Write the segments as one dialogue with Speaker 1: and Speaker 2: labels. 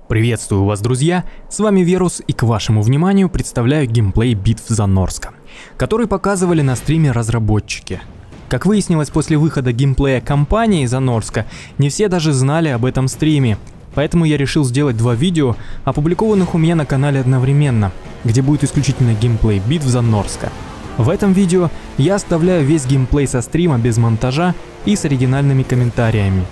Speaker 1: Приветствую вас, друзья! С вами Верус, и к вашему вниманию представляю геймплей битв за Норска, который показывали на стриме разработчики. Как выяснилось после выхода геймплея кампании за Норска, не все даже знали об этом стриме, поэтому я решил сделать два видео, опубликованных у меня на канале одновременно, где будет исключительно геймплей битв за Норска. В этом видео я оставляю весь геймплей со стрима без монтажа и с оригинальными комментариями.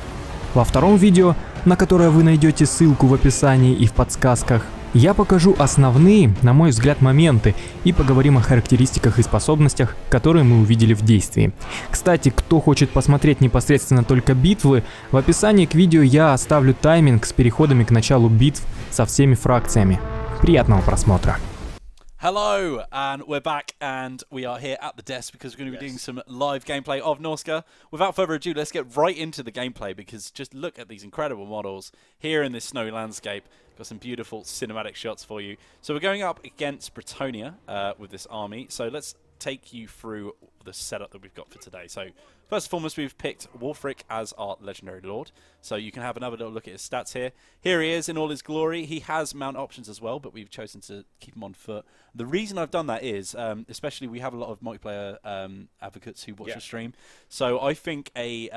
Speaker 1: Во втором видео, на которое вы найдете ссылку в описании и в подсказках, я покажу основные, на мой взгляд, моменты и поговорим о характеристиках и способностях, которые мы увидели в действии. Кстати, кто хочет посмотреть непосредственно только битвы, в описании к видео я оставлю тайминг с переходами к началу битв со всеми фракциями. Приятного просмотра!
Speaker 2: Hello, and we're back, and we are here at the desk because we're going to be doing some live gameplay of Norska. Without further ado, let's get right into the gameplay because just look at these incredible models here in this snowy landscape. Got some beautiful cinematic shots for you. So we're going up against Bretоnia with this army. So let's take you through the setup that we've got for today. So first and foremost, we've picked Wulfric as our legendary lord. So you can have another little look at his stats here. Here he is in all his glory. He has mount options as well, but we've chosen to keep him on foot. The reason I've done that is, especially we have a lot of multiplayer advocates who watch the stream. So I think a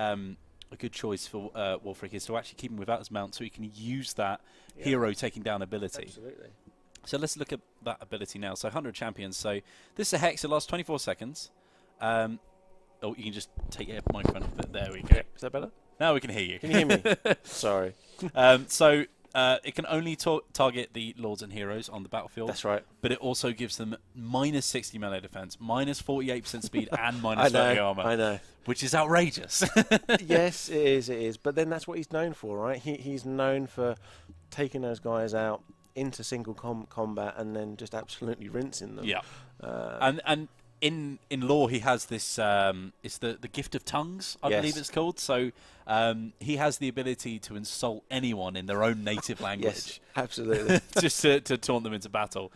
Speaker 2: good choice for Wulfric is to actually keep him without his mount so he can use that hero taking down ability.
Speaker 3: Absolutely.
Speaker 2: So let's look at that ability now. So 100 champions. So this is a hex. It lasts 24 seconds. Oh, you can just take your microphone off it. There we go.
Speaker 3: Is that better?
Speaker 2: Now we can hear you.
Speaker 3: Can you hear me? Sorry.
Speaker 2: It can only target the lords and heroes on the battlefield.
Speaker 3: That's right.
Speaker 2: But it also gives them minus 60 melee defense, minus 48% speed, and minus 30 armor.
Speaker 3: I know.
Speaker 2: Which is outrageous.
Speaker 3: Yes, it is. It is. But then that's what he's known for, right? He's known for taking those guys out into single combat and then just absolutely rinsing them.
Speaker 2: Yeah. And in lore he has this it's the gift of tongues, I believe it's called. So he has the ability to insult anyone in their own native language.
Speaker 3: Yes, absolutely.
Speaker 2: Just to taunt them into battle.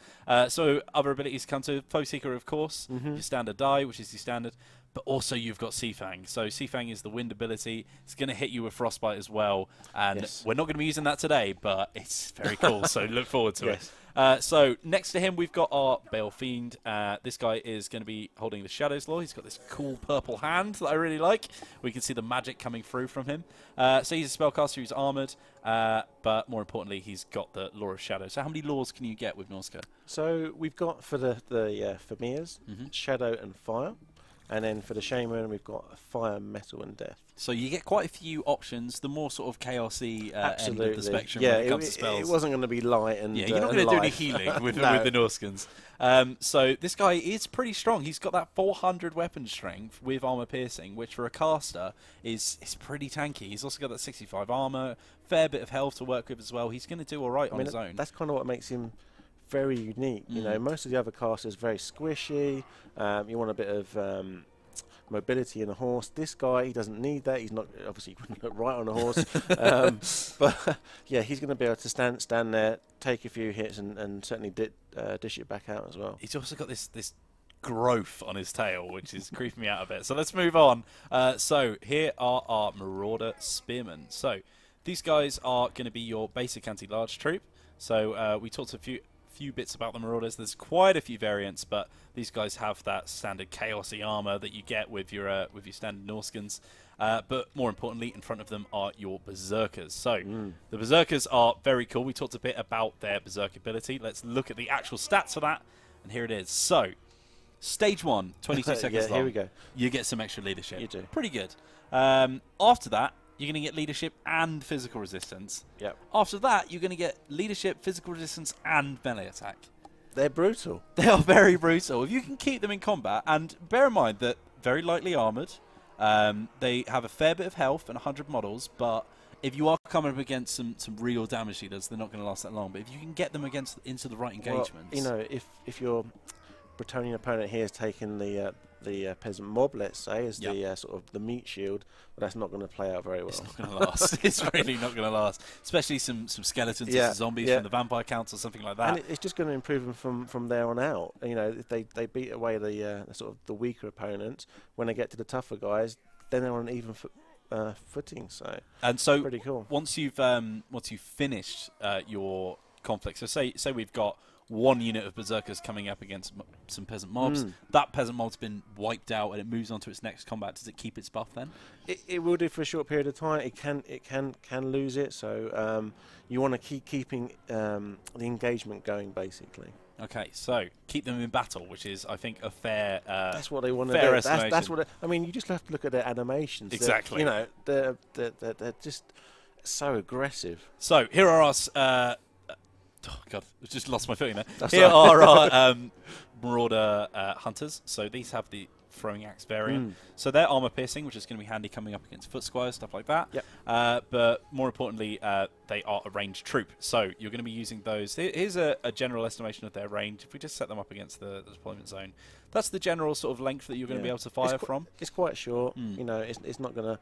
Speaker 2: So other abilities come to Foe Seeker, of course. Your standard die, which is the standard. But also you've got Seafang. So Seafang is the wind ability. It's going to hit you with Frostbite as well. And we're not going to be using that today, but it's very cool. So look forward to it. So next to him, we've got our Bale Fiend. This guy is going to be holding the Shadows Law. He's got this cool purple hand that I really like. We can see the magic coming through from him. So he's a spellcaster who's armored. But more importantly, he's got the Law of Shadow. So how many laws can you get with Norska?
Speaker 3: So we've got for the Famirs, Shadow and Fire. And then for the Shaman, we've got Fire, Metal, and Death. So
Speaker 2: you get quite a few options, the more sort of chaosy end of the spectrum when it comes to spells.
Speaker 3: It wasn't going to be light and
Speaker 2: you're not going to do any healing with the Norskans. So this guy is pretty strong. He's got that 400 weapon strength with armor piercing, which for a caster is pretty tanky. He's also got that 65 armor, fair bit of health to work with as well. He's going to do all right on his own.
Speaker 3: That's kind of what makes him very unique. You know, most of the other casters very squishy. You want a bit of mobility in a horse. This guy, he doesn't need that. He's not obviously wouldn't look right on a horse. But yeah, he's going to be able to stand there, take a few hits, and certainly dish it back out as well.
Speaker 2: He's also got this growth on his tail, which is creeping me out a bit. So let's move on. So here are our Marauder Spearmen. So these guys are going to be your basic anti-large troop. So we talked a few bits about the Marauders. There's quite a few variants, but these guys have that standard chaosy armor that you get with your standard Norskans. But more importantly, in front of them are your Berserkers. So the Berserkers are very cool. We talked a bit about their Berserk ability. Let's look at the actual stats for that, and here it is. So stage 1, 22 seconds long.
Speaker 3: Here we go.
Speaker 2: You get some extra leadership.
Speaker 3: You do.
Speaker 2: Pretty good. After that, you're going to get leadership and physical resistance.
Speaker 3: Yep.
Speaker 2: After that, you're going to get leadership, physical resistance, and melee attack.
Speaker 3: They're brutal.
Speaker 2: They are very brutal. If you can keep them in combat, and bear in mind that very lightly armored, they have a fair bit of health and 100 models, but if you are coming up against some real damage dealers, they're not going to last that long. But if you can get them into the right engagements...
Speaker 3: Well, you know, if your Bretonian opponent here is taking the peasant mob, let's say, as the sort of the meat shield, but that's not going to play out very well.
Speaker 2: It's not going to last. It's really not going to last. Especially some skeletons, some zombies from the vampire counts or something like that.
Speaker 3: And it's just going to improve them from there on out. You know, if they beat away the sort of the weaker opponents, when they get to the tougher guys, then they're on an footing. So pretty cool.
Speaker 2: Once you've finished your conflict, so say we've got one unit of berserkers coming up against some peasant mobs. That peasant mob's been wiped out and it moves on to its next combat. Does it keep its buff then?
Speaker 3: It will do for a short period of time. It can lose it. So you want to keeping the engagement going, basically.
Speaker 2: Okay, so keep them in battle, which is, I think, a fair.
Speaker 3: That's what they want to do. That's what. I mean, you just have to look at their animations.
Speaker 2: Exactly.
Speaker 3: They're just so aggressive.
Speaker 2: So here are us. Oh God, I've just lost my footing there.
Speaker 3: That's
Speaker 2: Here are our Marauder Hunters. So these have the throwing axe variant. So they're armor piercing, which is going to be handy coming up against foot squires, stuff like that.
Speaker 3: Yep.
Speaker 2: But more importantly, they are a ranged troop. So you're going to be using those. Here's a general estimation of their range. If we just set them up against the deployment zone, that's the general sort of length that you're going to be able to fire from.
Speaker 3: It's quite short. It's not going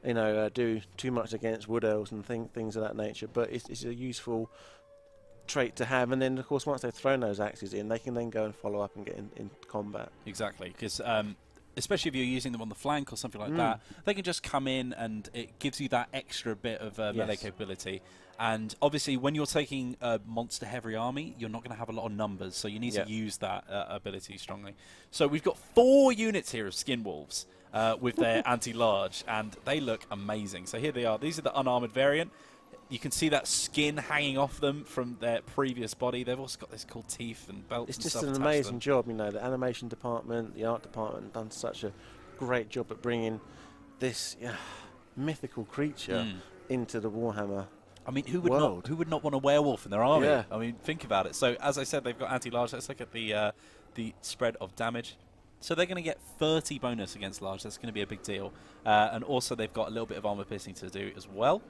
Speaker 3: to do too much against wood elves and things of that nature. But it's a useful trait to have, and then of course once they've thrown those axes in, they can then go and follow up and get in combat.
Speaker 2: Exactly, because especially if you're using them on the flank or something like that, they can just come in and it gives you that extra bit of melee capability. And obviously when you're taking a monster heavy army, you're not going to have a lot of numbers, so you need to use that ability strongly. So we've got 4 units here of skin wolves with their anti-large, and they look amazing. So here they are. These are the unarmored variant. You can see that skin hanging off them from their previous body. They've also got this cool teeth and belts.
Speaker 3: It's
Speaker 2: and
Speaker 3: just
Speaker 2: stuff
Speaker 3: an amazing job. The animation department, the art department, done such a great job at bringing this mythical creature into the Warhammer.
Speaker 2: I mean, who would not want a werewolf in their army?
Speaker 3: Yeah.
Speaker 2: I mean, think about it. So as I said, they've got anti-large. Let's look at the spread of damage. So they're going to get 30 bonus against large. That's going to be a big deal. And also they've got a little bit of armor piercing to do as well.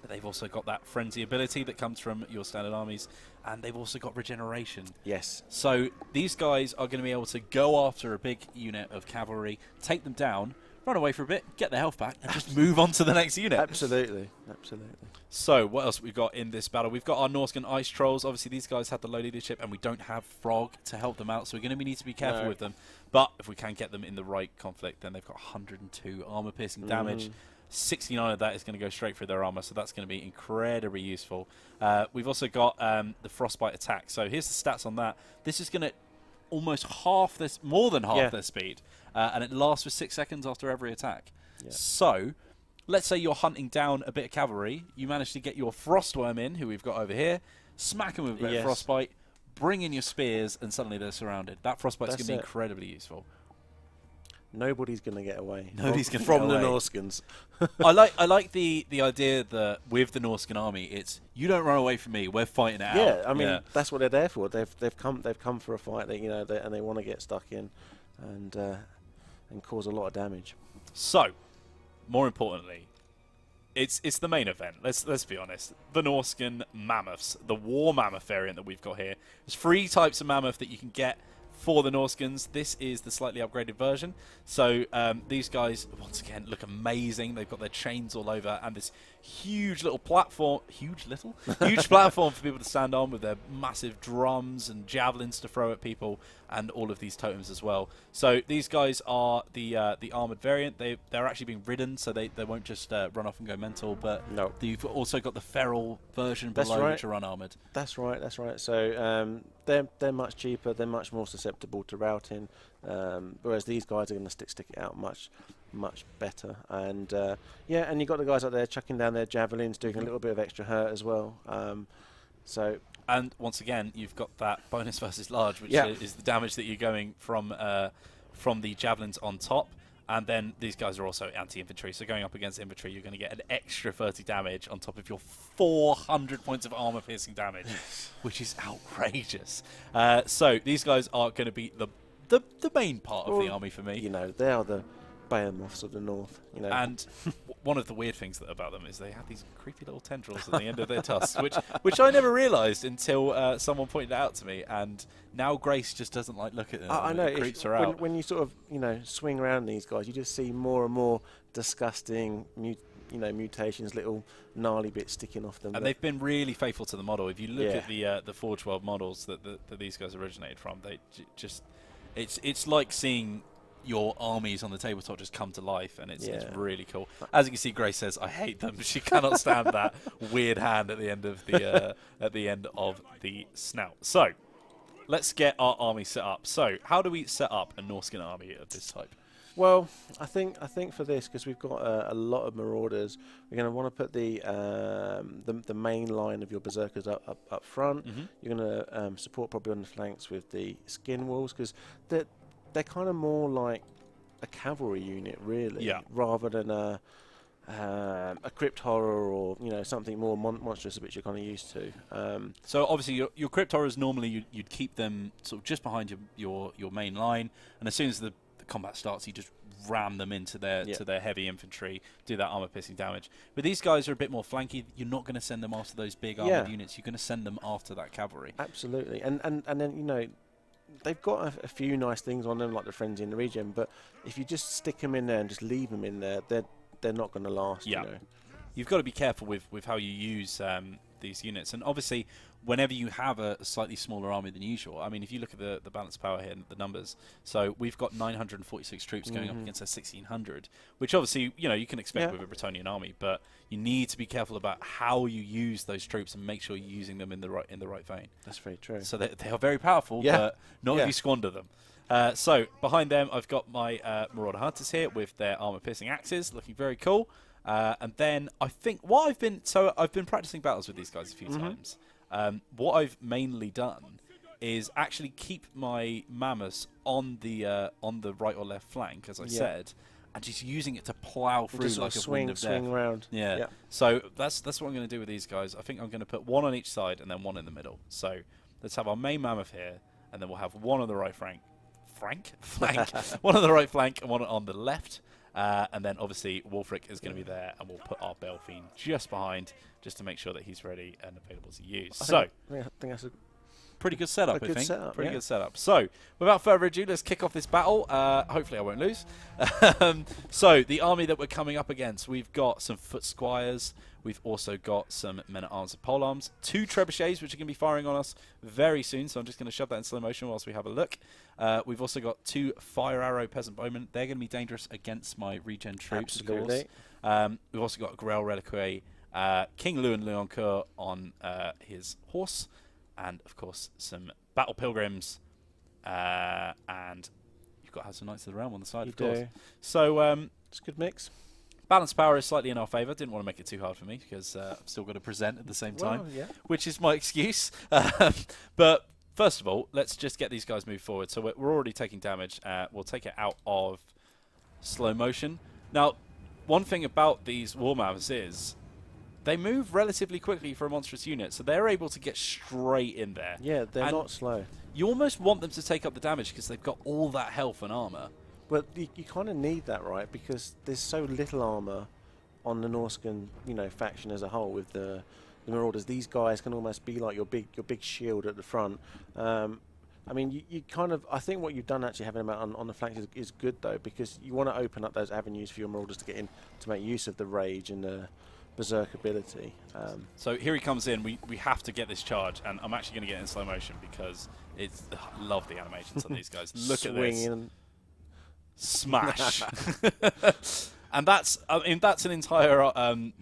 Speaker 2: They've also got that frenzy ability that comes from your standard armies, and they've also got regeneration.
Speaker 3: Yes.
Speaker 2: So these guys are going to be able to go after a big unit of cavalry, take them down, run away for a bit, get their health back, and just move on to the next unit.
Speaker 3: Absolutely.
Speaker 2: So what else have we got in this battle? We've got our Norskan ice trolls. Obviously these guys have the low leadership, and we don't have Frog to help them out, so we're going to need to be careful with them. But if we can get them in the right conflict, then they've got 102 armor piercing damage. 69 of that is going to go straight through their armor, so that's going to be incredibly useful. We've also got the frostbite attack. So here's the stats on that. This is going to almost half this, more than half their speed, and it lasts for 6 seconds after every attack. So let's say you're hunting down a bit of cavalry, you manage to get your frostworm in, who we've got over here, smack them with a bit of frostbite, bring in your spears, and suddenly they're surrounded. That frostbite is going to be incredibly useful.
Speaker 3: Nobody's going to get away.
Speaker 2: Nobody's going to
Speaker 3: from
Speaker 2: get
Speaker 3: the
Speaker 2: away.
Speaker 3: Norskans.
Speaker 2: I like the idea that with the Norskan army, it's you don't run away from me. We're fighting it out.
Speaker 3: Yeah, I mean that's what they're there for. They've come for a fight. And they want to get stuck in, and cause a lot of damage.
Speaker 2: So, more importantly, it's the main event. Let's be honest. The Norskan mammoths, the war mammoth variant that we've got here. There's 3 types of mammoth that you can get for the Norskans. This is the slightly upgraded version. So these guys, once again, look amazing. They've got their chains all over and this huge little platform, huge platform for people to stand on with their massive drums and javelins to throw at people, and all of these totems as well. So these guys are the armored variant. They're actually being ridden, so they won't just run off and go mental. But you've also got the feral version below, which are unarmored.
Speaker 3: That's right. So they're much cheaper. They're much more susceptible to routing, whereas these guys are going to stick it out much better. And and you've got the guys out there chucking down their javelins, doing a little bit of extra hurt as well.
Speaker 2: And once again, you've got that bonus versus large, which is the damage that you're going from the javelins on top. And then these guys are also anti-infantry, so going up against infantry, you're going to get an extra 30 damage on top of your 400 points of armor-piercing damage, which is outrageous. So these guys are going to be the main part of the army for me.
Speaker 3: They are the behemoths of the north.
Speaker 2: And one of the weird things about them is they have these creepy little tendrils at the end of their tusks, which I never realised until someone pointed it out to me. And now Grace just doesn't like look at them.
Speaker 3: I know.
Speaker 2: It creeps her out.
Speaker 3: When you sort of swing around these guys, you just see more and more disgusting mutations, little gnarly bits sticking off them.
Speaker 2: And they've been really faithful to the model. If you look at the Forge World models that these guys originated from, they just it's like seeing your armies on the tabletop just come to life, and it's really cool. As you can see, Grace says, "I hate them." She cannot stand that weird hand at the end of the snout. So let's get our army set up. So how do we set up a Norskan army of this type?
Speaker 3: Well, I think for this, because we've got a lot of marauders, we're going to want to put the main line of your berserkers up front. You're going to support probably on the flanks with the skin wolves, because they're kind of more like a cavalry unit, really, rather than a crypt horror or something more monstrous, which you're kind of used to.
Speaker 2: So obviously your crypt horrors normally you'd keep them sort of just behind your main line, and as soon as the combat starts, you just ram them into their heavy infantry, do that armor piercing damage. But these guys are a bit more flanky. You're not going to send them after those big armored units. You're going to send them after that cavalry.
Speaker 3: Absolutely, and then they've got a few nice things on them, like the frenzy in the region. But if you just stick them in there and just leave them in there, they're not going to last.
Speaker 2: You've got to be careful with how you use these units, and obviously whenever you have a slightly smaller army than usual, I mean, if you look at the balanced power here and the numbers, so we've got 946 troops going up against a 1600, which obviously you can expect with a Bretonian army, but you need to be careful about how you use those troops and make sure you're using them in the right vein.
Speaker 3: That's very true.
Speaker 2: So they are very powerful, but not if you squander them. So behind them, I've got my Marauder Hunters here with their armor piercing axes, looking very cool. And then I think I've been practicing battles with these guys a few times. What I've mainly done is actually keep my mammoths on the right or left flank, as I said, and just using it to plow through like a wind of death.
Speaker 3: Swing around.
Speaker 2: Yeah. So that's what I'm going to do with these guys. I think I'm going to put one on each side and then one in the middle. So let's have our main mammoth here, and then we'll have one on the right flank, one on the right flank and one on the left. And then obviously Wolfric is going to be there, and we'll put our Belfiend just behind, just to make sure that he's ready and available to use. I think
Speaker 3: that's a
Speaker 2: pretty good setup.
Speaker 3: Pretty good setup.
Speaker 2: So without further ado, let's kick off this battle. Hopefully I won't lose. So the army that we're coming up against, we've got some foot squires. We've also got some men-at-arms and polearms, 2 trebuchets, which are going to be firing on us very soon. So I'm just going to shove that in slow motion whilst we have a look. We've also got 2 fire arrow peasant bowmen. They're going to be dangerous against my regen troops, of course. We've also got a Grail Reliquary, King Lewin Leoncoeur on his horse, and of course some battle pilgrims, and you've got House of Knights of the Realm on the side, of course. So
Speaker 3: it's a good mix.
Speaker 2: Balance power is slightly in our favour. Didn't want to make it too hard for me because I've still got to present at the same time, which is my excuse. But first of all, let's just get these guys moved forward. So we're already taking damage. We'll take it out of slow motion. Now, one thing about these war mammoths is they move relatively quickly for a monstrous unit, so they're able to get straight in there.
Speaker 3: Yeah, they're not slow.
Speaker 2: You almost want them to take up the damage because they've got all that health and armour.
Speaker 3: But you kind of need that, right? Because there's so little armor on the Norskan, faction as a whole with the Marauders. These guys can almost be like your big shield at the front. I mean, you kind of. I think what you've done actually having them out on the flanks is good though, because you want to open up those avenues for your Marauders to get in to make use of the rage and the berserk ability.
Speaker 2: So here he comes in. We have to get this charge, and I'm actually going to get it in slow motion because it's. I love the animations on these guys. Look at this. Smash. And that's an entire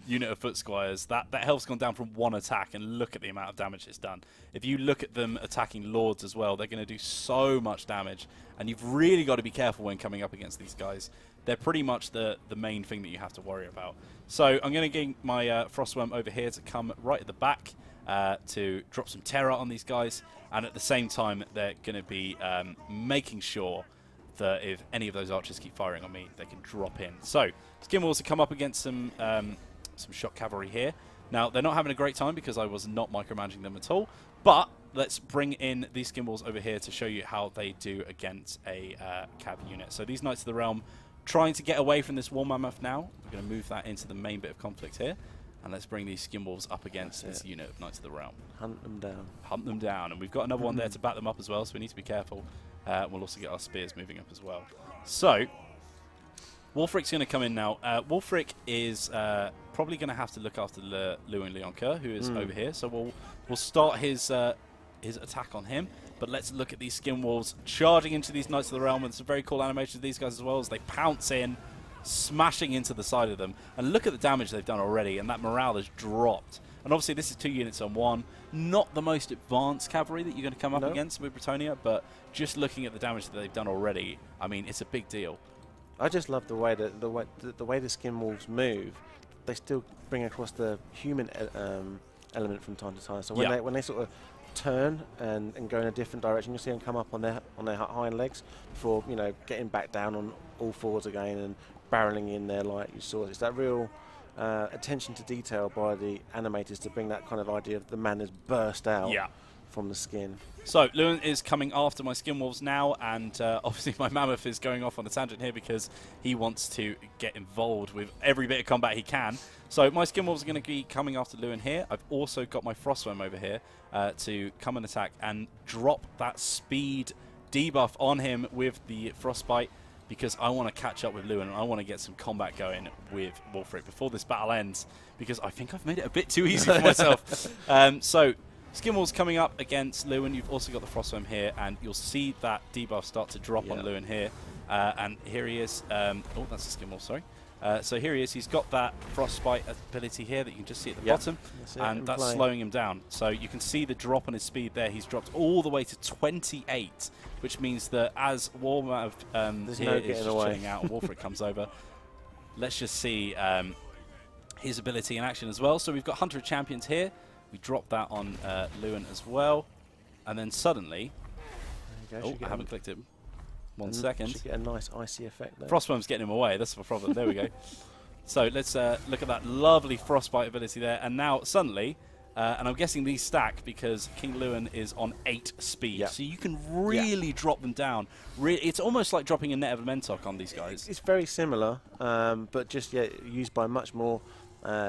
Speaker 2: unit of foot squires. That health's gone down from 1 attack, and look at the amount of damage it's done. If you look at them attacking lords as well, they're going to do so much damage, and you've really got to be careful when coming up against these guys. They're pretty much the main thing that you have to worry about. So I'm going to get my Frostworm over here to come right at the back to drop some terror on these guys, and at the same time they're going to be making sure that if any of those archers keep firing on me, they can drop in. So Skinwalls have come up against some shock cavalry here. Now, they're not having a great time because I was not micromanaging them at all, but let's bring in these Skinwalls over here to show you how they do against a cav unit. So these Knights of the Realm trying to get away from this War Mammoth now. We're going to move that into the main bit of conflict here, and let's bring these Skinwalls up against this unit of Knights of the Realm.
Speaker 3: Hunt them down.
Speaker 2: Hunt them down, and we've got another one there to back them up as well, so we need to be careful. We'll also get our spears moving up as well. So, Wolfric's going to come in now. Wolfric is probably going to have to look after Lewin Leoncoeur, who is over here. So we'll start his his attack on him. But let's look at these skin wolves charging into these Knights of the Realm, and some very cool animations of these guys as well as they pounce in, smashing into the side of them. And look at the damage they've done already, and that morale has dropped. And obviously this is 2 units on 1. Not the most advanced cavalry that you're going to come up against with Bretония, but just looking at the damage that they've done already, I mean, it's a big deal.
Speaker 3: I just love the way that the way the skin wolves move. They still bring across the human element from time to time. So when they sort of turn and go in a different direction, you see them come up on their hind legs before getting back down on all fours again and barreling in there like you saw. It's that real attention to detail by the animators to bring that kind of idea of the man has burst out from the skin.
Speaker 2: So Lewin is coming after my skin wolves now, and obviously my mammoth is going off on a tangent here because he wants to get involved with every bit of combat he can. So my skin wolves are going to be coming after Lewin here. I've also got my frostworm over here to come and attack and drop that speed debuff on him with the frostbite, because I want to catch up with Lewin and I want to get some combat going with Wolfric before this battle ends, because I think I've made it a bit too easy for myself. So Skimwall's coming up against Lewin. You've also got the Frostworm here, and you'll see that debuff start to drop on Lewin here. And here he is. Oh, that's a Skimwall, sorry. So here he is. He's got that Frostbite ability here that you can just see at the bottom, and that's slowing him down. So you can see the drop on his speed there. He's dropped all the way to 28, which means that as Warmav here is just chilling out and Wolfric comes over, let's just see his ability in action as well. So we've got Hunter of Champions here. We drop that on Lewin as well, and then suddenly, oh, I haven't clicked it. One second.
Speaker 3: Should get a nice icy effect there.
Speaker 2: Frostworm's getting him away. That's the problem. There we go. So let's look at that lovely Frostbite ability there, and now suddenly, and I'm guessing these stack because King Lewin is on 8 speed, so you can really drop them down. It's almost like dropping a Net of Mentok on these guys.
Speaker 3: It's very similar, but just used by much more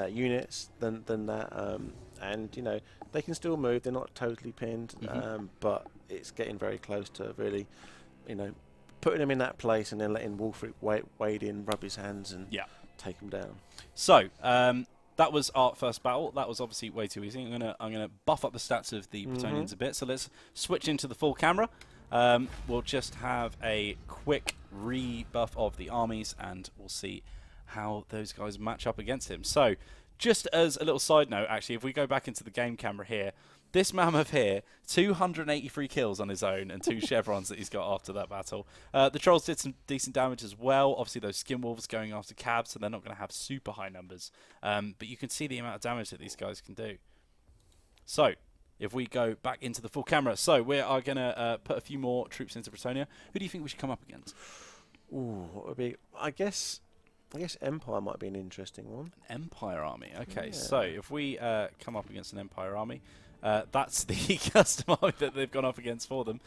Speaker 3: units than that. And they can still move. They're not totally pinned, but it's getting very close to really, putting them in that place and then letting Wolfric wade in, rub his hands, and take him down.
Speaker 2: So that was our first battle. That was obviously way too easy. I'm gonna buff up the stats of the Bretonians a bit. So let's switch into the full camera. We'll just have a quick rebuff of the armies, and we'll see how those guys match up against him. So, just as a little side note, actually, if we go back into the game camera here, this mammoth here, 283 kills on his own and 2 chevrons that he's got after that battle. The trolls did some decent damage as well. Obviously, those skin wolves going after cabs, so they're not going to have super high numbers. But you can see the amount of damage that these guys can do. So, if we go back into the full camera, so we are going to put a few more troops into Bretония. Who do you think we should come up against?
Speaker 3: Ooh, what would be? I guess Empire might be an interesting one.
Speaker 2: An Empire army. Okay, so if we come up against an Empire army, that's the custom army that they've gone up against for them.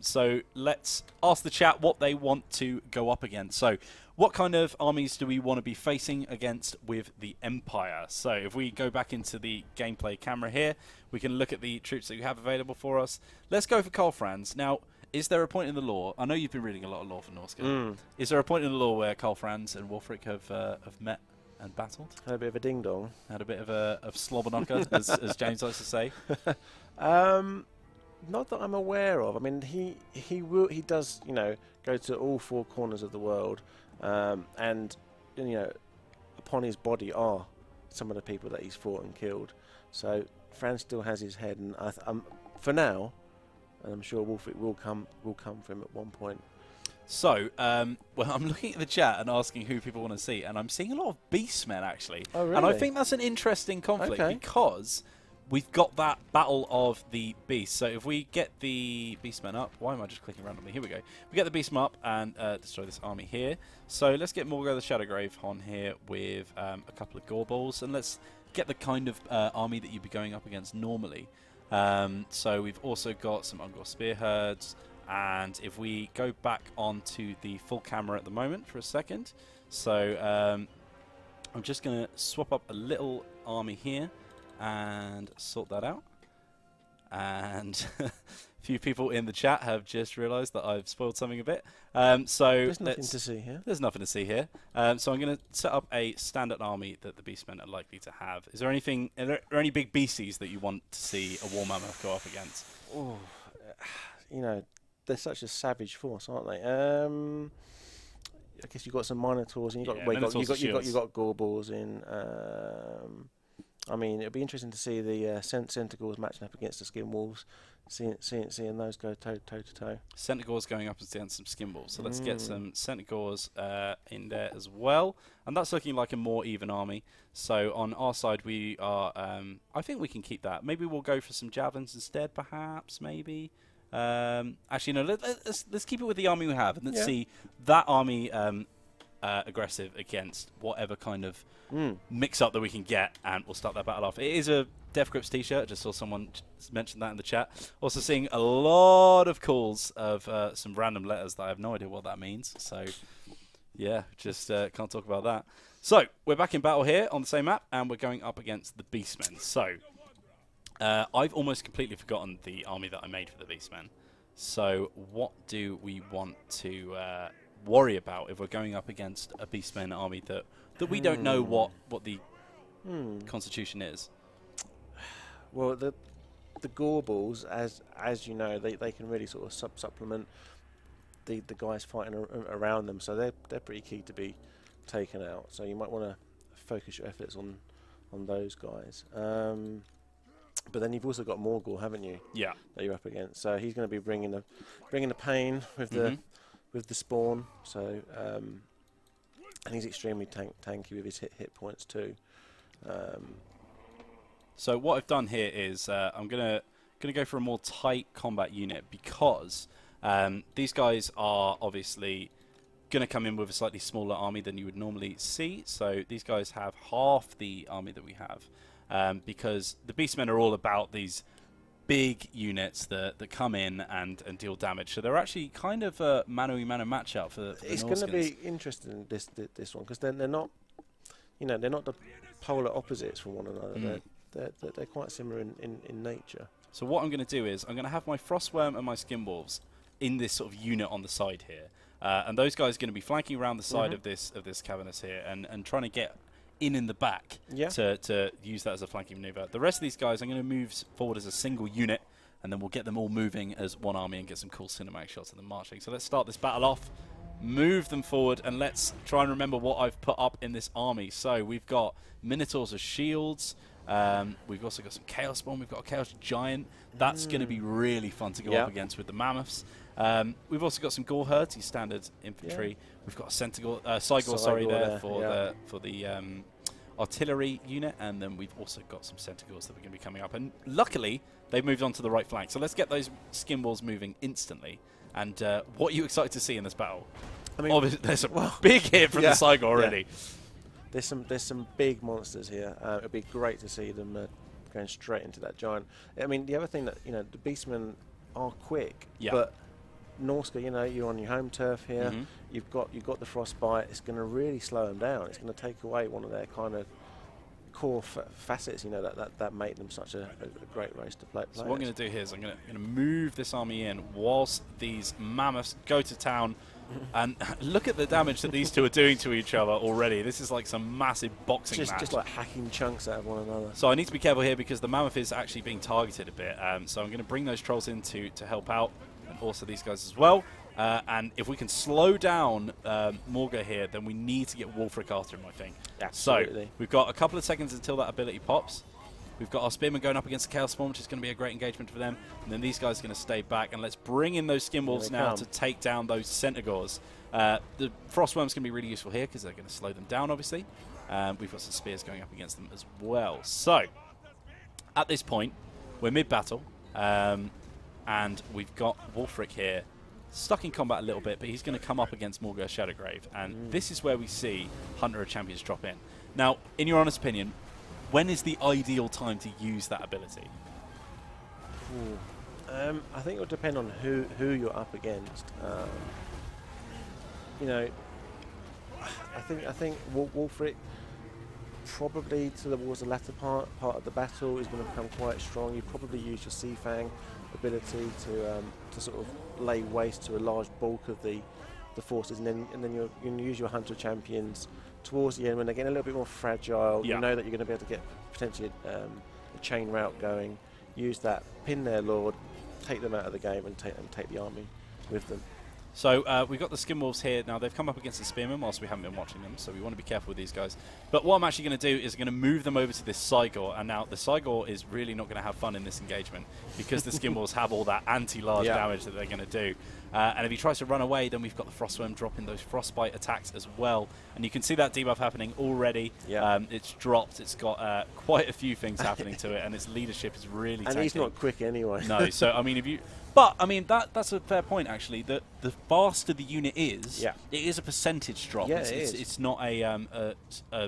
Speaker 2: So let's ask the chat what they want to go up against. So what kind of armies do we want to be facing against with the Empire? So if we go back into the gameplay camera here, we can look at the troops that we have available for us. Let's go for Karl Franz. Now, is there a point in the lore? I know you've been reading a lot of lore for Norska. Is there a point in the lore where Karl Franz and Wolfric have met and battled?
Speaker 3: Had a bit of a ding dong.
Speaker 2: Had a bit of a slobberknocker, as James likes to say.
Speaker 3: Not that I'm aware of. I mean, he does go to all 4 corners of the world, and upon his body are some of the people that he's fought and killed. So Franz still has his head, and for now. And I'm sure Wolfric will come for him at one point. So,
Speaker 2: well, I'm looking at the chat and asking who people want to see, and I'm seeing a lot of Beastmen, actually.
Speaker 3: Oh, really?
Speaker 2: And I think that's an interesting conflict because we've got that battle of the beasts. So if we get the Beastmen up, why am I just clicking randomly? Here we go. We get the Beastmen up and destroy this army here. So let's get Morgo the Shadowgrave on here with a couple of Gore Balls, and let's get the kind of army that you'd be going up against normally. So we've also got some Ungor Spearherds, and if we go back onto the full camera at the moment for a second, so I'm just going to swap up a little army here and sort that out. and a few people in the chat have just realised that I've spoiled something a bit. So
Speaker 3: there's nothing to see here.
Speaker 2: There's nothing to see here. So I'm going to set up a standard army that the Beastmen are likely to have. Is there anything? Are there any big beasties that you want to see a War Mammoth go up against?
Speaker 3: Oh, you know, they're such a savage force, aren't they? I guess you've got some Minotaurs, and you've got Gorbals in. I mean, it'd be interesting to see the Centaurs matching up against the Skin Wolves, seeing those go toe to toe.
Speaker 2: Centaurs going up against some Skin Wolves, so let's get some Centaurs in there as well, and that's looking like a more even army. So on our side, we are. I think we can keep that. Maybe we'll go for some Javelins instead, perhaps. Maybe. Actually, no. Let's keep it with the army we have, and let's see that army aggressive against whatever kind of mix-up that we can get, and we'll start that battle off. It is a Death Grips t-shirt. I just saw someone mention that in the chat. Also seeing a lot of calls of some random letters that I have no idea what that means. So, yeah, just can't talk about that. So, we're back in battle here on the same map, and we're going up against the Beastmen. So, I've almost completely forgotten the army that I made for the Beastmen. So, what do we want to worry about if we're going up against a Beastmen army that we don't know what the constitution is?
Speaker 3: Well, the Gorbals, as you know, they can really sort of supplement the guys fighting around them, so they're pretty key to be taken out. So you might want to focus your efforts on those guys. But then you've also got Morgul, haven't you? Yeah. That you're up against. So he's going to be bringing the pain with the spawn. So and he's extremely tanky with his hit points too.
Speaker 2: So what I've done here is I'm gonna go for a more tight combat unit, because these guys are obviously gonna come in with a slightly smaller army than you would normally see. So these guys have half the army that we have, because the Beastmen are all about these big units that come in and deal damage. So they're actually kind of a mano-a-mano matchup for the
Speaker 3: It's going to be interesting, this one, because they're not, you know, they're not the polar opposites from one another. They're quite similar in nature. So
Speaker 2: what I'm going to do is I'm going to have my Frostworm and my Skin Wolves in this sort of unit on the side here, and those guys are going to be flanking around the side of this cavernous here and trying to get in the back to use that as a flanking maneuver. The rest of these guys I'm going to move forward as a single unit, and then we'll get them all moving as one army and get some cool cinematic shots of them marching. So let's start this battle off, move them forward, and let's try and remember what I've put up in this army. So we've got Minotaurs as shields. We've also got some Chaos Spawn. We've got a Chaos Giant. That's going to be really fun to go up against with the Mammoths. We've also got some Gore Herds, these standard infantry. We've got a Cygor there for the artillery unit, and then we've also got some Centaurs that we're going to be coming up. And luckily, they've moved on to the right flank. So let's get those Skin Wolves moving instantly. And what are you excited to see in this battle? I mean, obviously, there's a big hit from the Cygor already.
Speaker 3: There's some big monsters here. It'd be great to see them going straight into that giant. I mean, the other thing that, you know, the Beastmen are quick, but Norska, you know, you're on your home turf here. You've got the frostbite. It's going to really slow them down. It's going to take away one of their kind of core facets, you know, that make them such a great race to play.
Speaker 2: So what I'm going to do here is I'm going to move this army in whilst these Mammoths go to town. And look at the damage that these two are doing to each other already. This is like some massive boxing match.
Speaker 3: Just like hacking chunks out of one another.
Speaker 2: So I need to be careful here because the Mammoth is actually being targeted a bit. So I'm going to bring those trolls in to help out, and also these guys as well. And if we can slow down Morga here, then we need to get Wulfric after him, I think.
Speaker 3: Absolutely.
Speaker 2: So we've got a couple of seconds until that ability pops. We've got our Spearmen going up against the Chaos Spawn, which is going to be a great engagement for them. And then these guys are going to stay back. And let's bring in those Skin Wolves now to take down those Centaurs. The Frostworm's going to be really useful here because they're going to slow them down, obviously. We've got some Spears going up against them as well. So, at this point, we're mid-battle. And we've got Wulfric here stuck in combat a little bit, but he's going to come up against Morga Shadowgrave. And this is where we see Hunter of Champions drop in. Now, in your honest opinion, when is the ideal time to use that ability?
Speaker 3: I think it will depend on who you're up against. You know, I think Wulfric, probably towards the latter part of the battle is going to become quite strong. You probably use your Sea Fang ability to sort of lay waste to a large bulk of the forces, and then you're going to use your Hunter champions towards the end when they're getting a little bit more fragile. You know that you're going to be able to get potentially a chain route going. Use that, pin their lord, take them out of the game, and take the army with them.
Speaker 2: So we've got the Skin Wolves here. Now, they've come up against the Spearmen whilst we haven't been watching them, so we want to be careful with these guys. But what I'm actually going to do is going to move them over to this Cygor, and now the Cygor is really not going to have fun in this engagement because the Skin Wolves have all that anti-large damage that they're going to do. And if he tries to run away, then we've got the Frostworm dropping those Frostbite attacks as well. And you can see that debuff happening already. It's dropped. It's got quite a few things happening to it, and its leadership is really tanking.
Speaker 3: And he's not quick anyway.
Speaker 2: No, so, I mean, if you... But, I mean, that's a fair point, actually. The faster the unit is, it is a percentage drop. It's not a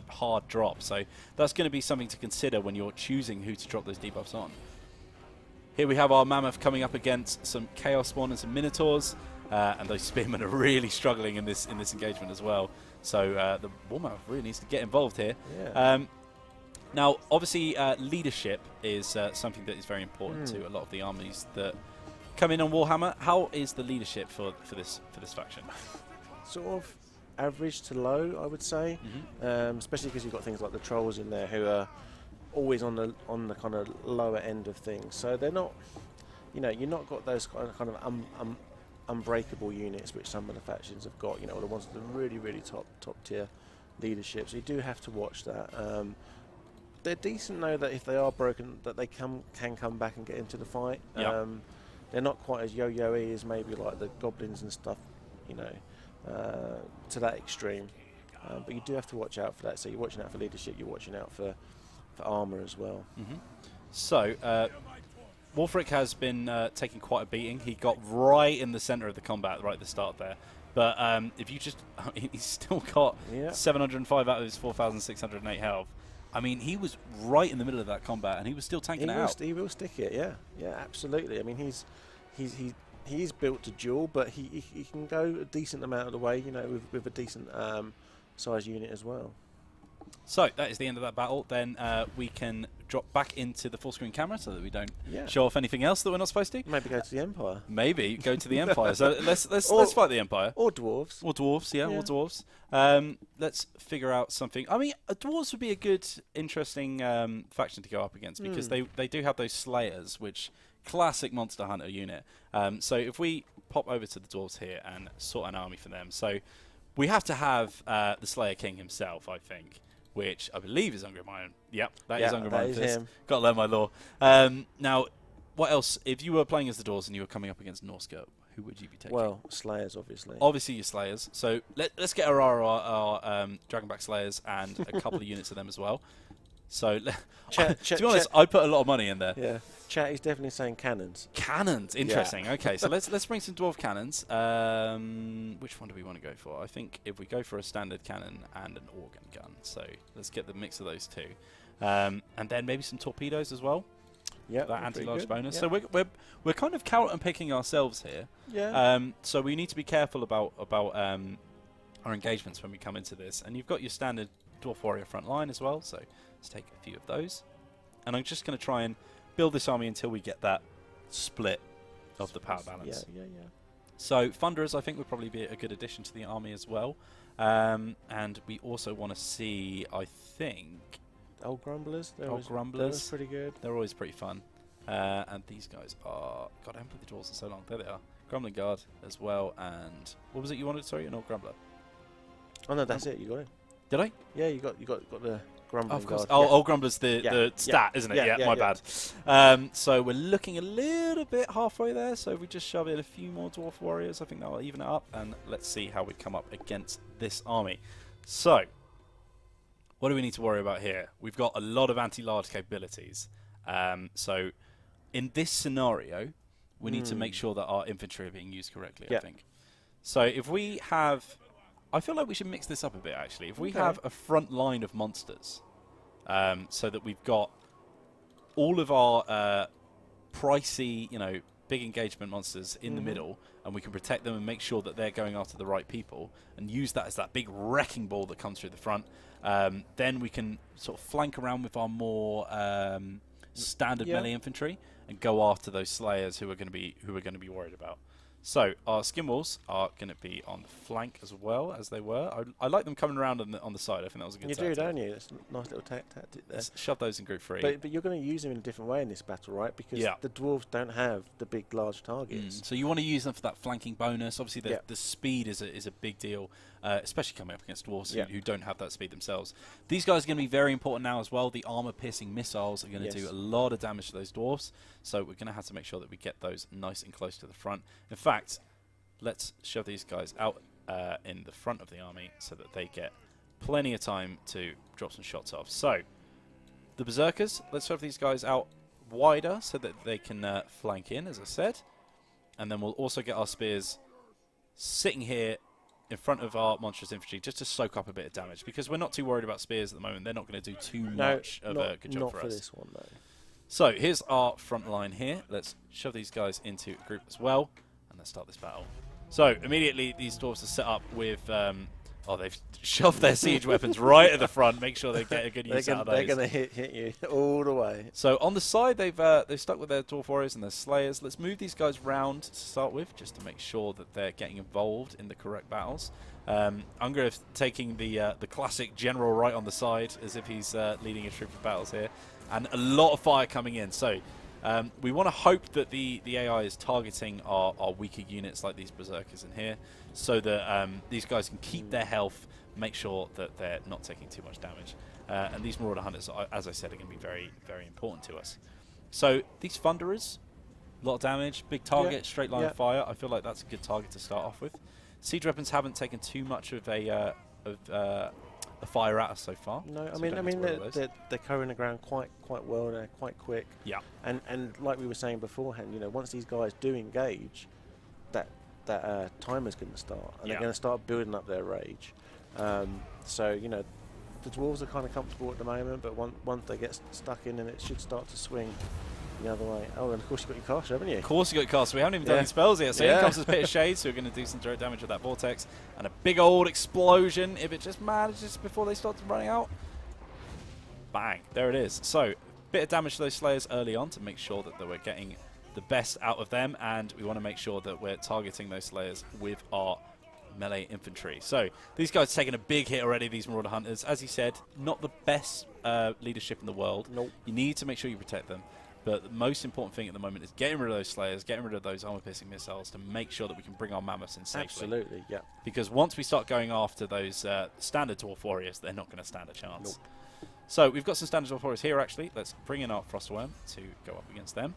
Speaker 2: hard drop. So that's going to be something to consider when you're choosing who to drop those debuffs on. Here we have our Mammoth coming up against some Chaos Spawn and some Minotaurs. And those Spearmen are really struggling in this engagement as well. So the War Mammoth really needs to get involved here. Now, obviously, leadership is something that is very important to a lot of the armies that come in on Warhammer. How is the leadership for this faction?
Speaker 3: Sort of average to low, I would say. Especially because you've got things like the Trolls in there who are always on the kind of lower end of things. So they're not, you're not got those kind of unbreakable units which some of the factions have got. The ones with the really top tier leadership. So you do have to watch that. They're decent though that if they are broken, that they can come back and get into the fight. They're not quite as yo-yo-y as maybe like the goblins and stuff, to that extreme. But you do have to watch out for that. So you're watching out for leadership, you're watching out for armour as well.
Speaker 2: So, Wolfric has been taking quite a beating. He got right in the centre of the combat right at the start there. But if you just... he's still got 705 out of his 4,608 health. I mean, he was right in the middle of that combat, and he was still tanking it out.
Speaker 3: He will stick it, yeah, absolutely. I mean, he's built to duel, but he can go a decent amount of the way, with a decent size unit as well.
Speaker 2: So that is the end of that battle. Then we can drop back into the full screen camera so that we don't show off anything else that we're not supposed to.
Speaker 3: Maybe go to the Empire.
Speaker 2: Maybe go to the Empire. So let's fight the Empire.
Speaker 3: Or dwarves.
Speaker 2: Or dwarves, or dwarves. Let's figure out something. I mean, dwarves would be a good, interesting faction to go up against because they do have those Slayers, which classic Monster Hunter unit. So if we pop over to the dwarves here and sort an army for them, so we have to have the Slayer King himself, I think, which I believe is Ungrimine. Yep, that is Ungrimine.
Speaker 3: That is him.
Speaker 2: Got to learn my lore. Now, what else? If you were playing as the dwarves and you were coming up against Norska, who would you be taking?
Speaker 3: Well, Slayers, obviously.
Speaker 2: Obviously, your Slayers. So let's get our Dragonback Slayers and a couple of units of them as well. So, to be honest, I put a lot of money in there.
Speaker 3: Yeah. Chat is definitely saying cannons.
Speaker 2: Cannons, interesting. Okay, so let's bring some dwarf cannons. Which one do we want to go for? I think if we go for a standard cannon and an organ gun, so let's get the mix of those two, and then maybe some torpedoes as well.
Speaker 3: Yeah,
Speaker 2: that anti-large bonus.
Speaker 3: Yep.
Speaker 2: So we're kind of count and picking ourselves here.
Speaker 3: Yeah.
Speaker 2: So we need to be careful about our engagements when we come into this. And you've got your standard dwarf warrior front line as well. So let's take a few of those, and I'm just going to try and build this army until we get that split of the power balance.
Speaker 3: Yeah.
Speaker 2: So Thunderers, I think, would probably be a good addition to the army as well. And we also want to see, I think...
Speaker 3: Old Grumblers. They're
Speaker 2: Grumblers.
Speaker 3: pretty good.
Speaker 2: They're always pretty fun. And these guys are... God, I haven't played the dwarves in so long. There they are. Grumbling Guard as well. And what was it you wanted? Sorry, an Old Grumbler.
Speaker 3: Oh, no, that's it. You got it.
Speaker 2: Did I?
Speaker 3: Yeah, you got the... Grumbling
Speaker 2: of course.
Speaker 3: Guard.
Speaker 2: Old Grumbler's the stat, isn't it? Yeah, my bad. So we're looking a little bit halfway there. So if we just shove in a few more Dwarf Warriors, I think that will even it up. And let's see how we come up against this army. So, what do we need to worry about here? We've got a lot of anti-large capabilities. So, in this scenario, we need to make sure that our infantry are being used correctly, I think. So if we have... I feel like we should mix this up a bit, actually. If we have a front line of monsters, so that we've got all of our pricey, big engagement monsters in the middle, and we can protect them and make sure that they're going after the right people, and use that as that big wrecking ball that comes through the front. Then we can sort of flank around with our more standard melee infantry and go after those slayers who are going to be worried about. So our skin walls are going to be on the flank as well as they were. I like them coming around on the side. I think that was a good tactic.
Speaker 3: You do, don't you? It's a nice little tactic there.
Speaker 2: Let's shove those in group 3.
Speaker 3: But you're going to use them in a different way in this battle, right? Because the dwarves don't have the big, large targets.
Speaker 2: So you want to use them for that flanking bonus. Obviously, the speed is a big deal, especially coming up against dwarves who don't have that speed themselves. These guys are going to be very important now as well. The armor-piercing missiles are going to do a lot of damage to those dwarves, so we're going to have to make sure that we get those nice and close to the front. In fact, let's shove these guys out in the front of the army so that they get plenty of time to drop some shots off. So, the Berserkers, let's shove these guys out wider so that they can flank in, as I said. And then we'll also get our spears sitting here in front of our monstrous infantry just to soak up a bit of damage, because we're not too worried about spears at the moment. They're not going to do too much of a good job for us.
Speaker 3: Not for this one, though. So,
Speaker 2: here's our front line here. Let's shove these guys into a group as well, and let's start this battle. So, immediately, these dwarves are set up with... they've shoved their siege weapons right at the front. Make sure they get a good use out of those.
Speaker 3: They're going to hit you all the way.
Speaker 2: So, on the side, they've stuck with their dwarf warriors and their slayers. Let's move these guys round to start with, just to make sure that they're getting involved in the correct battles. Unger taking the classic general right on the side, as if he's leading a troop of battles here. And a lot of fire coming in. So, we want to hope that the AI is targeting our weaker units like these berserkers in here, so that these guys can keep their health, make sure that they're not taking too much damage. And these Marauder Hunters, as I said, are going to be very, very important to us. So these Thunderers, a lot of damage, big target, straight line of fire. I feel like that's a good target to start off with. Siege weapons haven't taken too much of a fire at us so far.
Speaker 3: No,
Speaker 2: so
Speaker 3: I mean they're covering the ground quite well. They're quite quick. Yeah. And like we were saying beforehand, you know, once these guys do engage, that timer's going to start, and they're going to start building up their rage. So you know, the dwarves are kind of comfortable at the moment, but once they get stuck in, then it should start to swing the other way. Oh, and of course you've got your caster, haven't you?
Speaker 2: Of course you've got your caster. We haven't even done any spells yet. So here comes this Pit of Shades, who are going to do some direct damage with that vortex. And a big old explosion, if it just manages before they start running out. Bang. There it is. So, bit of damage to those Slayers early on to make sure that we're getting the best out of them. And we want to make sure that we're targeting those Slayers with our melee infantry. So, these guys taking a big hit already, these Marauder Hunters. As he said, not the best leadership in the world. Nope. You need to make sure you protect them. But the most important thing at the moment is getting rid of those Slayers, getting rid of those armor-piercing missiles to make sure that we can bring our mammoths in safely.
Speaker 3: Absolutely, yeah.
Speaker 2: Because once we start going after those standard dwarf warriors, they're not going to stand a chance. Nope. So we've got some standard dwarf warriors here, actually. Let's bring in our Frostworm to go up against them.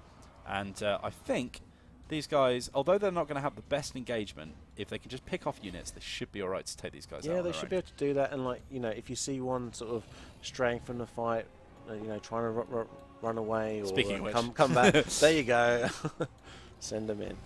Speaker 2: And I think these guys, although they're not going to have the best engagement, if they can just pick off units, they should be all right to take these guys out.
Speaker 3: Yeah, they should be able to do that. And, like, you know, if you see one sort of straying from the fight, you know, trying to run away or come back. There you go. Send them in.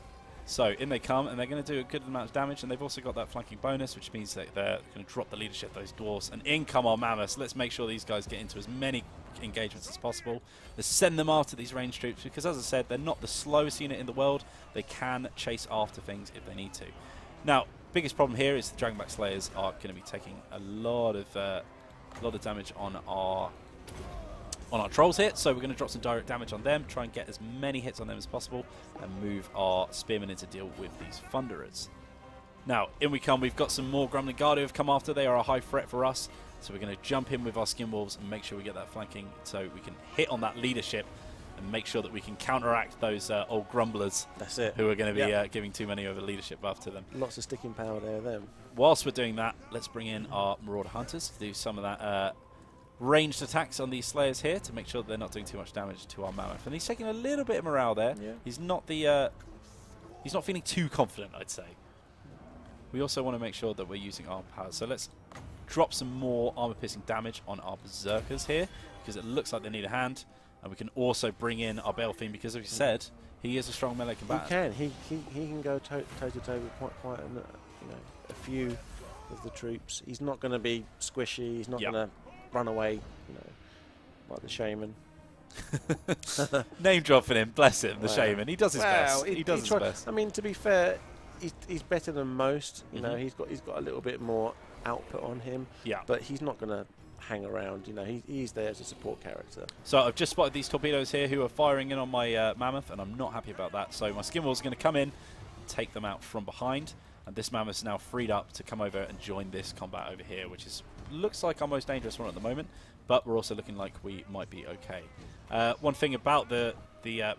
Speaker 2: So in they come, and they're going to do a good amount of damage, and they've also got that flanking bonus, which means that they're going to drop the leadership of those dwarves, and in come our mammoths. Let's make sure these guys get into as many engagements as possible. Let's send them after these ranged troops, because as I said, they're not the slowest unit in the world. They can chase after things if they need to. Now, biggest problem here is the Dragonback Slayers are going to be taking a lot of damage on our trolls here, so we're going to drop some direct damage on them, try and get as many hits on them as possible, and move our spearmen in to deal with these Thunderers. Now, in we come. We've got some more Grumbling Guard who have come after. They are a high threat for us, so we're going to jump in with our Skin Wolves and make sure we get that flanking so we can hit on that leadership and make sure that we can counteract those old grumblers.
Speaker 3: That's it.
Speaker 2: Who are going to be giving too many of a leadership buff to them.
Speaker 3: Lots of sticking power there, them.
Speaker 2: Whilst we're doing that, let's bring in our Marauder Hunters to do some of that ranged attacks on these Slayers here to make sure that they're not doing too much damage to our mammoth. And he's taking a little bit of morale there. Yeah. He's not feeling too confident, I'd say. We also want to make sure that we're using armor power. So let's drop some more armor-piercing damage on our Berserkers here, because it looks like they need a hand. And we can also bring in our Balefin, because as we said, he is a strong melee combatant.
Speaker 3: He can go toe-to-toe with quite a few of the troops. He's not going to be squishy. He's not going to run away, you know, like the shaman.
Speaker 2: Name dropping him, bless him, the shaman. He does his best. He does his best.
Speaker 3: I mean, to be fair, he's better than most. You know,
Speaker 2: Mm-hmm.
Speaker 3: he's got a little bit more output on him.
Speaker 2: Yeah.
Speaker 3: But he's not going to hang around. You know, he's there as a support character.
Speaker 2: So I've just spotted these torpedoes here who are firing in on my mammoth, and I'm not happy about that. So my skin wall's going to come in, take them out from behind, and this mammoth's now freed up to come over and join this combat over here, which looks like our most dangerous one at the moment, but we're also looking like we might be okay. One thing about the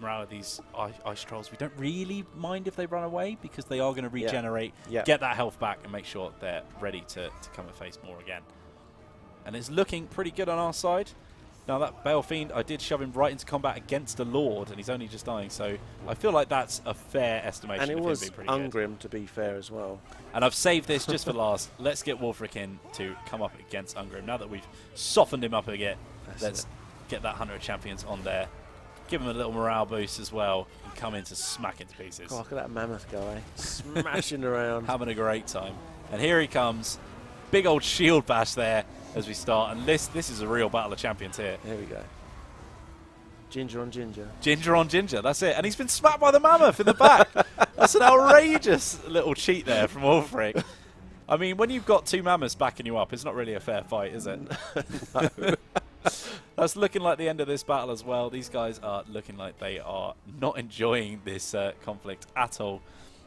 Speaker 2: morale of these ice trolls, we don't really mind if they run away, because they are going to regenerate, get that health back, and make sure they're ready to come and face more again. And it's looking pretty good on our side. Now that Bale Fiend, I did shove him right into combat against a Lord, and he's only just dying, so I feel like that's a fair estimation
Speaker 3: And it
Speaker 2: of
Speaker 3: was
Speaker 2: him being pretty good.
Speaker 3: Ungrim, to be fair, as well.
Speaker 2: And I've saved this just for last. Let's get Wolfric in to come up against Ungrim. Now that we've softened him up a bit, let's get that Hunter of Champions on there. Give him a little morale boost as well, and come in to smack it to pieces.
Speaker 3: Oh, look at that mammoth guy, smashing around.
Speaker 2: Having a great time. And here he comes. Big old shield bash there as we start. And this is a real battle of champions here.
Speaker 3: There we go. Ginger on ginger.
Speaker 2: Ginger on ginger, that's it. And he's been smacked by the mammoth in the back. That's an outrageous little cheat there from Wolfric. I mean, when you've got two mammoths backing you up, it's not really a fair fight, is it?
Speaker 3: No.
Speaker 2: That's looking like the end of this battle as well. These guys are looking like they are not enjoying this conflict at all.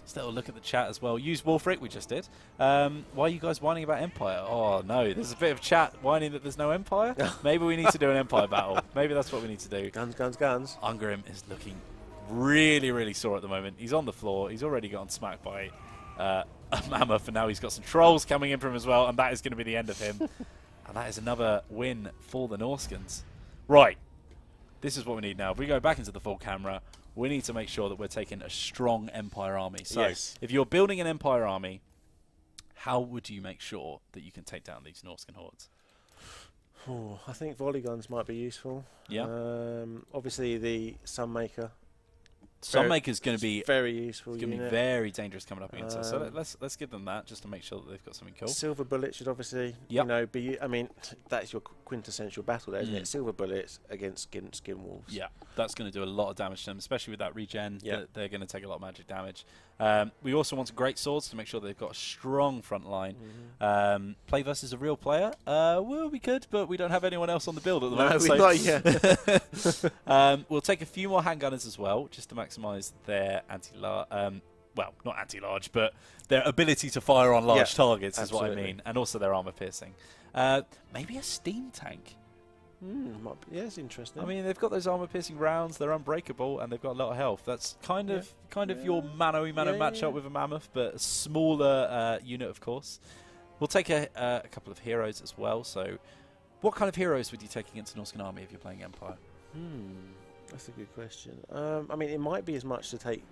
Speaker 2: Still look at the chat as well. Use Wolfric, we just did. Why are you guys whining about Empire? Oh no, there's a bit of chat whining that there's no Empire. Maybe we need to do an Empire battle. Maybe that's what we need to do.
Speaker 3: Guns, guns, guns.
Speaker 2: Ungrim is looking really, really sore at the moment. He's on the floor. He's already gotten smacked by a mammoth, and now he's got some trolls coming in from him as well, and that is going to be the end of him. And that is another win for the Norskans. Right, this is what we need now. If we go back into the full camera, we need to make sure that we're taking a strong Empire army. So if you're building an Empire army, how would you make sure that you can take down these Norskan hordes?
Speaker 3: Oh, I think volley guns might be useful.
Speaker 2: Yeah.
Speaker 3: Obviously, the Sunmaker.
Speaker 2: Sunmaker's going to be
Speaker 3: very useful.
Speaker 2: It's going to be very dangerous coming up against us. So let's give them that just to make sure that they've got something cool.
Speaker 3: Silver bullets should obviously, you know, be. I mean, that's your quintessential battle, there, isn't it? Silver bullets against skin wolves.
Speaker 2: Yeah, that's going to do a lot of damage to them, especially with that regen.
Speaker 3: Yeah.
Speaker 2: They're going to take a lot of magic damage. We also want some great swords to make sure they've got a strong front line. Play versus a real player? Well, we could, but we don't have anyone else on the build at the moment.
Speaker 3: No, we're not yet.
Speaker 2: We'll take a few more handgunners as well, just to maximise their anti-large, well, not anti-large, but their ability to fire on large targets is what I mean, and also their armor piercing. Maybe a steam tank.
Speaker 3: Yeah, it's interesting.
Speaker 2: I mean, they've got those armor-piercing rounds. They're unbreakable, and they've got a lot of health. That's kind of your mano-a-mano matchup with a mammoth, but a smaller unit, of course. We'll take a couple of heroes as well. So, what kind of heroes would you take against the Norskan army if you're playing Empire?
Speaker 3: That's a good question. I mean, it might be as much to take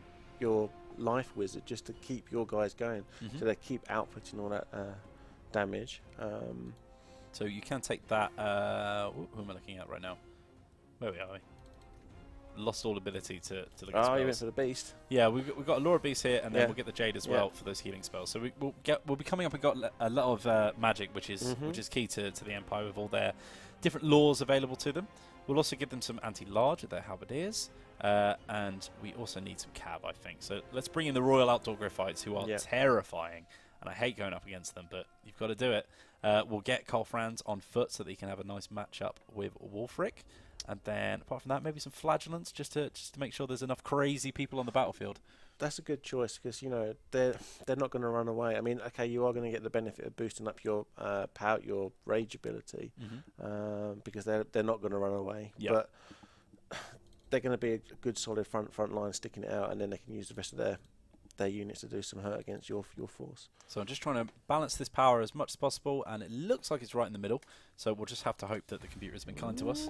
Speaker 3: your life wizard just to keep your guys going, so they keep outputting all that damage.
Speaker 2: So you can take that. Who am I looking at right now? Where are we? Lost all ability to look at spells.
Speaker 3: Oh, you went for the beast.
Speaker 2: Yeah, we've got a Laura Beast here, and then we'll get the Jade as well for those healing spells. So we'll be coming up and got a lot of magic, which is key to the Empire with all their different laws available to them. We'll also give them some anti-large with their halberdiers, and we also need some cav, I think. So let's bring in the Royal Outdoor Griffites, who are terrifying, and I hate going up against them, but you've got to do it. We'll get Carl Franz on foot so that he can have a nice matchup with Wolfric. And then, apart from that, maybe some flagellants just to make sure there's enough crazy people on the battlefield.
Speaker 3: That's a good choice because, you know, they're not going to run away. I mean, okay, you are going to get the benefit of boosting up your power, your rage ability, because they're not going to run away. But they're going to be a good solid front line sticking it out, and then they can use the rest of their units to do some hurt against your force.
Speaker 2: So I'm just trying to balance this power as much as possible, and it looks like it's right in the middle. So we'll just have to hope that the computer has been kind to us.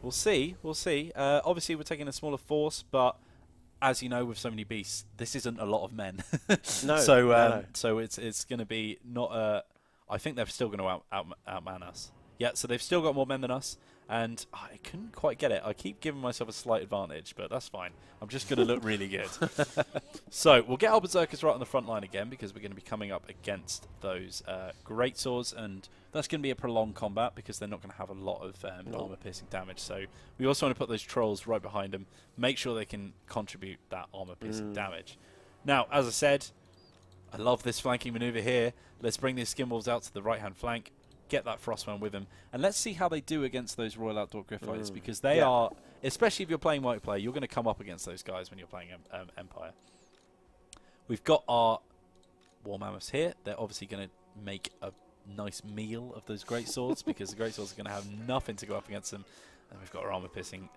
Speaker 2: We'll see. We'll see. Obviously, we're taking a smaller force, but as you know, with so many beasts, this isn't a lot of men.
Speaker 3: No.
Speaker 2: So it's going to be not. I think they're still going to outman us. Yeah. So they've still got more men than us. and I couldn't quite get it. I keep giving myself a slight advantage, but that's fine. I'm just going to look really good. So we'll get our Berserkers right on the front line again, because we're going to be coming up against those greatswords, and that's going to be a prolonged combat because they're not going to have a lot of armor-piercing damage. So we also want to put those trolls right behind them, make sure they can contribute that armor-piercing damage. Now, as I said, I love this flanking maneuver here. Let's bring these Skinwolves out to the right-hand flank, get that Frostman with them, and let's see how they do against those Royal Outdoor Gryphites, because they are, especially if you're playing multiplayer, you're going to come up against those guys when you're playing Empire. We've got our War Mammoths here. They're obviously going to make a nice meal of those great swords, because the great swords are going to have nothing to go up against them, and we've got our armor-piercing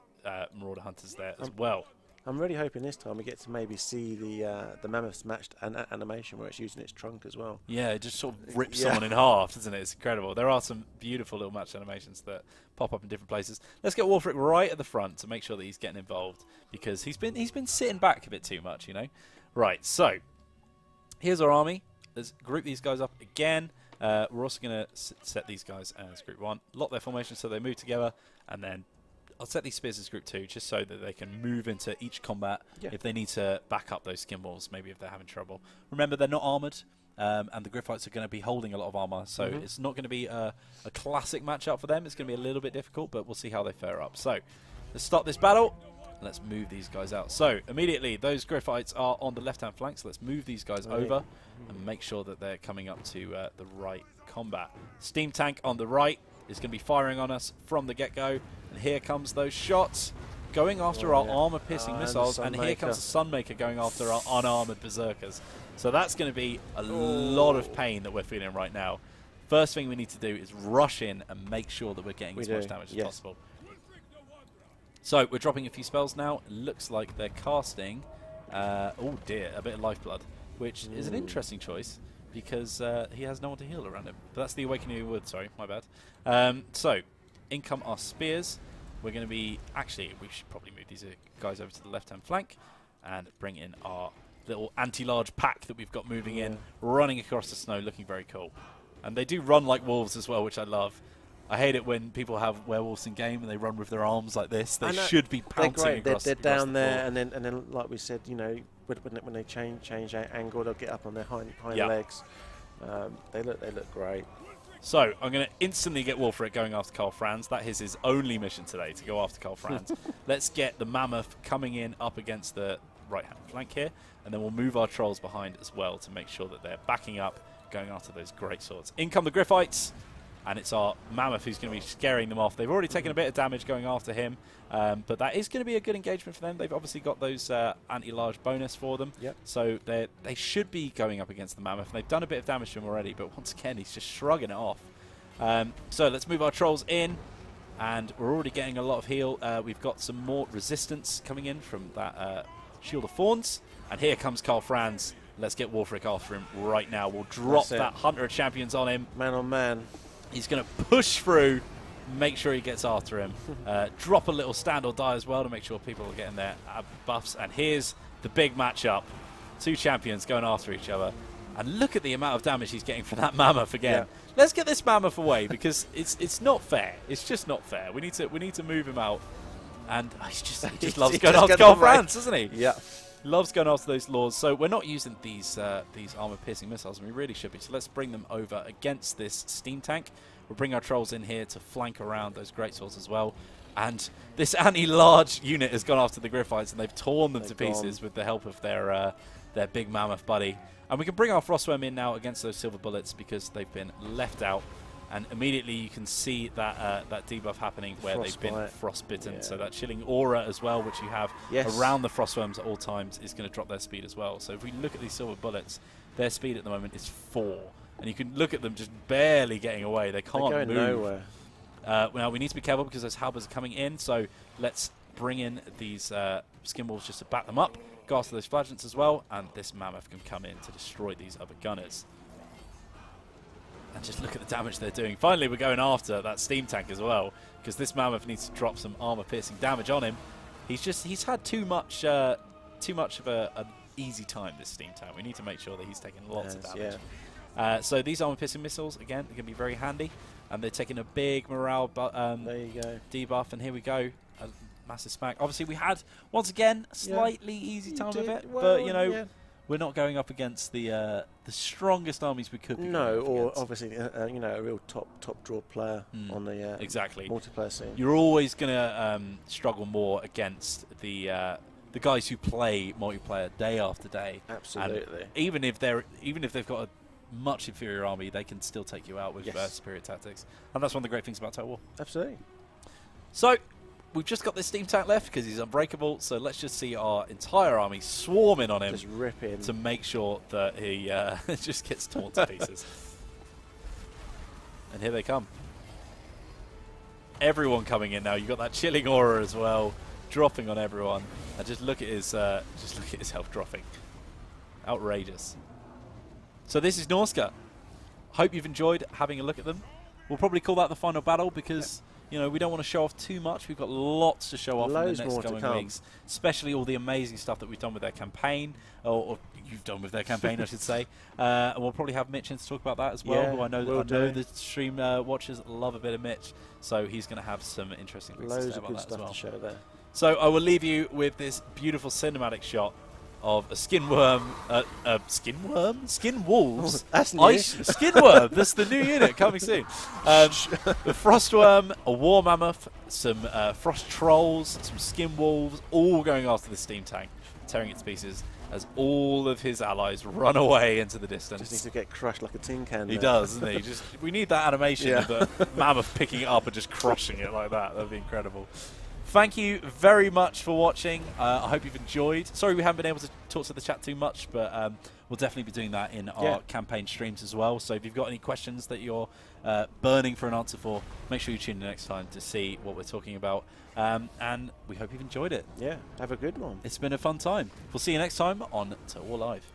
Speaker 2: Marauder Hunters there as well.
Speaker 3: I'm really hoping this time we get to maybe see the Mammoths matched animation where it's using its trunk as well.
Speaker 2: Yeah, it just sort of rips someone in half, doesn't it? It's incredible. There are some beautiful little match animations that pop up in different places. Let's get Warfric right at the front to make sure that he's getting involved, because he's been sitting back a bit too much, you know. Right, so here's our army. Let's group these guys up again. We're also going to set these guys as Group 1, lock their formation so they move together, and then I'll set these spears as Group 2 just so that they can move into each combat if they need to back up those Skinwolves, maybe if they're having trouble. Remember, they're not armoured, and the Gryphites are going to be holding a lot of armour, so it's not going to be a classic matchup for them. It's going to be a little bit difficult, but we'll see how they fare up. So let's start this battle. Let's move these guys out. So immediately, those Gryphites are on the left-hand flank, so let's move these guys over and make sure that they're coming up to the right combat. Steam Tank on the right is going to be firing on us from the get-go. And here comes those shots going after our armor-piercing missiles, and here comes the Sunmaker going after our unarmored Berserkers. So that's going to be a lot of pain that we're feeling right now. First thing we need to do is rush in and make sure that we're getting as much damage as possible. So we're dropping a few spells now. It looks like they're casting, oh dear, a bit of Lifeblood, which is an interesting choice, because he has no one to heal around him. But that's the Awakening of Wood, sorry, my bad. So, in come our spears. We're going to be... Actually, we should probably move these guys over to the left-hand flank and bring in our little anti-large pack that we've got moving in, running across the snow, looking very cool. And they do run like wolves as well, which I love. I hate it when people have werewolves in game and they run with their arms like this. They should be pouncing across the floor. They're down there,
Speaker 3: and then, like we said, you know, when they change angle, they'll get up on their hind legs. They look great.
Speaker 2: So I'm going to instantly get Wolfric going after Karl Franz. That is his only mission today, to go after Karl Franz. Let's get the Mammoth coming in up against the right-hand flank here, and then we'll move our trolls behind as well to make sure that they're backing up, going after those great swords. In come the Gryphites, and it's our Mammoth who's going to be scaring them off. They've already taken a bit of damage going after him, but that is going to be a good engagement for them. They've obviously got those anti-large bonus for them, so they should be going up against the Mammoth. They've done a bit of damage to him already, but once again, he's just shrugging it off. So let's move our trolls in, and we're already getting a lot of heal. We've got some more resistance coming in from that Shield of Thorns, and here comes Karl Franz. Let's get Wolfric after him right now. We'll drop that Hunter of Champions on him.
Speaker 3: Man on man.
Speaker 2: He's going to push through, make sure he gets after him. Drop a little stand or die as well to make sure people are getting their buffs. And here's the big matchup. Two champions going after each other. And look at the amount of damage he's getting from that Mammoth again. Let's get this Mammoth away, because it's not fair. It's just not fair. We need to move him out. And he just loves going after Karl Franz, doesn't he?
Speaker 3: Yeah.
Speaker 2: Loves going after those lords. So we're not using these armor-piercing missiles, and we really should be. So let's bring them over against this steam tank. We'll bring our trolls in here to flank around those greatswords as well. And this anti-large unit has gone after the Gryphites, and they've torn them to pieces with the help of their big Mammoth buddy. And we can bring our Frostworm in now against those silver bullets, because they've been left out. And immediately you can see that that debuff happening where they've been frostbitten. So that chilling aura as well, which you have around the Frostworms at all times, is going to drop their speed as well. So if we look at these silver bullets, their speed at the moment is 4. And you can look at them just barely getting away. They can't move.
Speaker 3: Nowhere.
Speaker 2: Now we need to be careful, because those halberds are coming in. So let's bring in these Skinwolves just to back them up. Go after those flagellants as well. And this Mammoth can come in to destroy these other gunners. And just look at the damage they're doing. Finally, we're going after that steam tank as well, because this Mammoth needs to drop some armor-piercing damage on him. He's had too much of an easy time, this steam tank. We need to make sure that he's taking lots of damage. So these armor-piercing missiles, again, are going to be very handy. and they're taking a big morale
Speaker 3: there you go.
Speaker 2: debuff, and here we go. A massive smack. Obviously, we had, once again, a slightly easy time of it,
Speaker 3: well,
Speaker 2: but, you know, we're not going up against the strongest armies we could be.
Speaker 3: No, or
Speaker 2: against.
Speaker 3: obviously, you know, a real top draw player on the
Speaker 2: exactly
Speaker 3: multiplayer scene.
Speaker 2: You're always going to struggle more against the guys who play multiplayer day after day.
Speaker 3: Absolutely.
Speaker 2: And even if they've got a much inferior army, they can still take you out with superior tactics, and that's one of the great things about Total War.
Speaker 3: Absolutely.
Speaker 2: So we've just got this steam tank left because he's unbreakable, so let's just see our entire army swarming on him,
Speaker 3: just rip him
Speaker 2: to make sure that he just gets torn to pieces. And here they come. Everyone coming in now. You've got that chilling aura as well, dropping on everyone. And just look at his health dropping. Outrageous. So this is Norska. Hope you've enjoyed having a look at them. We'll probably call that the final battle because you know, we don't want to show off too much. We've got lots to show off in the next coming weeks, especially all the amazing stuff that we've done with their campaign, or you've done with their campaign, I should say. And we'll probably have Mitch in to talk about that as well, who I know the stream watchers love a bit of Mitch, so he's going to have some interesting things to say about that as well.
Speaker 3: To show there.
Speaker 2: So I will leave you with this beautiful cinematic shot of a skin worm, skin wolves,
Speaker 3: that's new.
Speaker 2: Skin worm. That's the new unit coming soon. The frost worm, a war mammoth, some frost trolls, some skin wolves, all going after the steam tank, tearing it to pieces as all of his allies run away into the distance.
Speaker 3: Just needs to get crushed like a tin can.
Speaker 2: He does, doesn't he? We need that animation of the mammoth picking it up and just crushing it like that. That'd be incredible. Thank you very much for watching. I hope you've enjoyed. Sorry we haven't been able to talk to the chat too much, but we'll definitely be doing that in our campaign streams as well. So if you've got any questions that you're burning for an answer for, make sure you tune in next time to see what we're talking about. And we hope you've enjoyed it.
Speaker 3: Yeah, have a good one.
Speaker 2: It's been a fun time. We'll see you next time on Total War Live.